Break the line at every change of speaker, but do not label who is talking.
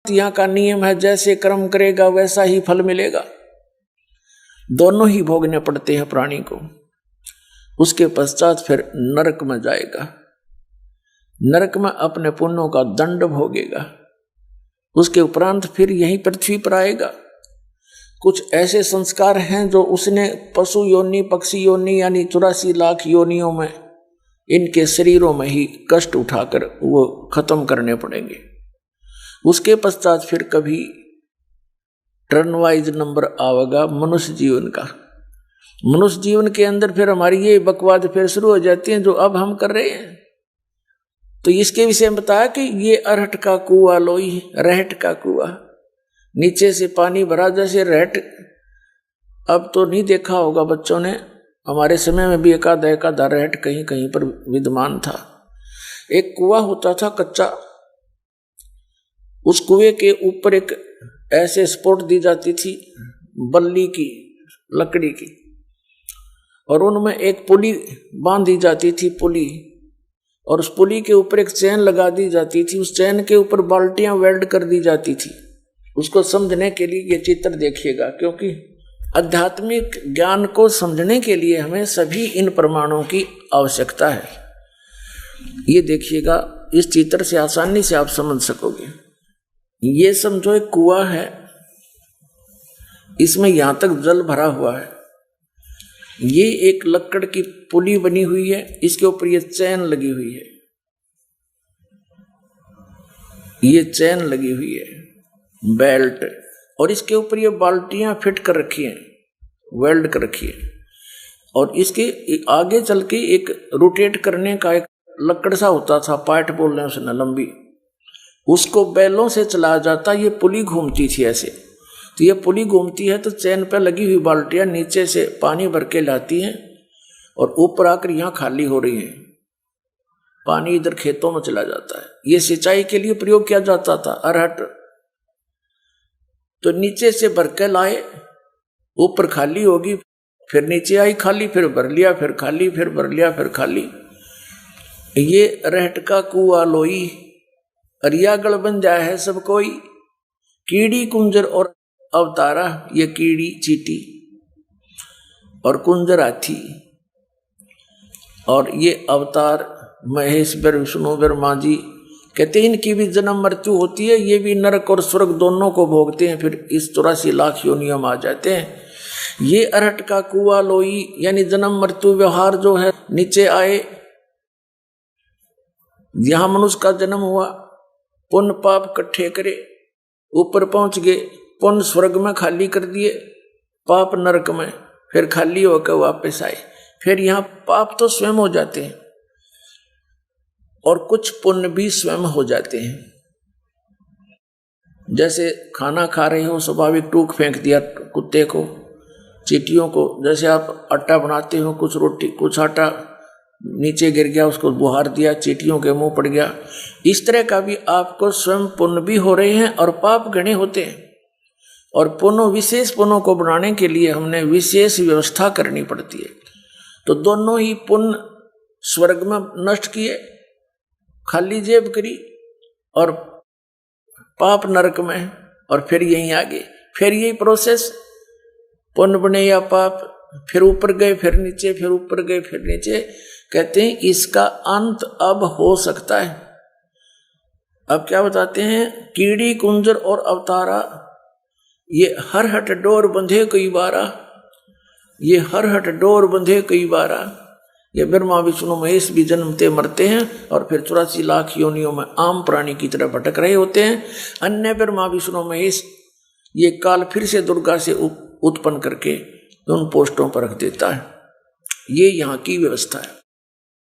यहाँ का नियम है, जैसे कर्म करेगा वैसा ही फल मिलेगा। दोनों ही भोगने पड़ते हैं प्राणी को। उसके पश्चात फिर नरक में जाएगा, नरक में अपने पुण्यों का दंड भोगेगा। उसके उपरांत फिर यहीं पृथ्वी पर आएगा। कुछ ऐसे संस्कार हैं जो उसने पशु योनि, पक्षी योनि यानी 84 लाख योनियों में इनके शरीरों में ही कष्ट उठाकर वो खत्म करने पड़ेंगे। उसके पश्चात फिर कभी टर्न वाइज नंबर आवेगा मनुष्य जीवन का। मनुष्य जीवन के अंदर फिर हमारी ये बकवाद फिर शुरू हो जाती है जो अब हम कर रहे हैं। तो इसके विषय में बताया कि ये अरहट का कुआं लोई, रहट का कुआं, नीचे से पानी भरा जैसे रहट। अब तो नहीं देखा होगा बच्चों ने, हमारे समय में भी एकाधा रहट कहीं कहीं पर विद्यमान था। एक कुआं होता था कच्चा, उस कुएं के ऊपर एक ऐसे सपोर्ट दी जाती थी बल्ली की, लकड़ी की, और उनमें एक पुली बांधी जाती थी, पुली, और उस पुली के ऊपर एक चैन लगा दी जाती थी। उस चैन के ऊपर बाल्टियां वेल्ड कर दी जाती थी। उसको समझने के लिए ये चित्र देखिएगा, क्योंकि आध्यात्मिक ज्ञान को समझने के लिए हमें सभी इन प्रमाणों की आवश्यकता है। ये देखिएगा, इस चित्र से आसानी से आप समझ सकोगे। ये समझो एक कुआं है, इसमें यहां तक जल भरा हुआ है। ये एक लकड़ की पुली बनी हुई है, इसके ऊपर ये चैन लगी हुई है, ये चैन लगी हुई है बेल्ट, और इसके ऊपर ये बाल्टियां फिट कर रखी हैं, वेल्ड कर रखी है। और इसके आगे चल के एक रोटेट करने का एक लकड़ सा होता था, पार्ट बोल रहे हैं उसने, लंबी, उसको बैलों से चलाया जाता। ये पुली घूमती थी ऐसे, तो ये पुली घूमती है तो चैन पे लगी हुई बाल्टियां नीचे से पानी भर के लाती हैं और ऊपर आकर यहाँ खाली हो रही हैं। पानी इधर खेतों में चला जाता है। ये सिंचाई के लिए प्रयोग किया जाता था अरहट। तो नीचे से भर के लाए, ऊपर खाली होगी, फिर नीचे आई खाली, फिर भर लिया, फिर खाली, फिर भर लिया, फिर खाली। ये रहट का कुआं लोई, अरियागढ़ बन जाए है सब कोई। कीड़ी कुंजर और अवतारा, ये कीड़ी चीटी और कुंजर हाथी, और ये अवतार महेश बर विष्णु बर मांझी, कहते हैं इनकी भी जन्म मृत्यु होती है। ये भी नरक और स्वर्ग दोनों को भोगते हैं, फिर इस 84 लाख योनियों में आ जाते हैं। ये अरहट का कुआं लोई यानी जन्म मृत्यु व्यवहार जो है, नीचे आए, यहां मनुष्य का जन्म हुआ, पुण्य पाप इकट्ठे करे, ऊपर पहुंच गए, पुण्य स्वर्ग में खाली कर दिए, पाप नरक में, फिर खाली होकर वापस आए। फिर यहाँ पाप तो स्वयं हो जाते हैं और कुछ पुण्य भी स्वयं हो जाते हैं। जैसे खाना खा रहे हो, स्वाभाविक टूक फेंक दिया कुत्ते को, चींटियों को। जैसे आप आटा बनाते हो, कुछ रोटी, कुछ आटा नीचे गिर गया, उसको बुहार दिया, चींटियों के मुंह पड़ गया। इस तरह का भी आपको स्वयं पुण्य भी हो रहे हैं और पाप घने होते हैं। और पुण्य, विशेष पुण्यों को बनाने के लिए हमने विशेष व्यवस्था करनी पड़ती है। तो दोनों ही पुण्य स्वर्ग में नष्ट किए, खाली जेब करी, और पाप नरक में, और फिर यहीं आगे, फिर यही प्रोसेस, पुण्य बने या पाप, फिर ऊपर गए, फिर नीचे, फिर ऊपर गए, फिर नीचे। कहते हैं इसका अंत अब हो सकता है। अब क्या बताते हैं, कीड़ी कुंजर और अवतारा, ये हर हट डोर बंधे कई बारा, ये हर हट डोर बंधे कई बारा। ये ब्रह्मा विष्णु महेश भी जन्मते मरते हैं और फिर 84 लाख योनियों में आम प्राणी की तरह भटक रहे होते हैं। अन्य ब्रह्मा विष्णु महेश ये काल फिर से दुर्गा से उत्पन्न करके उन पोस्टों पर रख देता है। ये यहाँ की व्यवस्था है।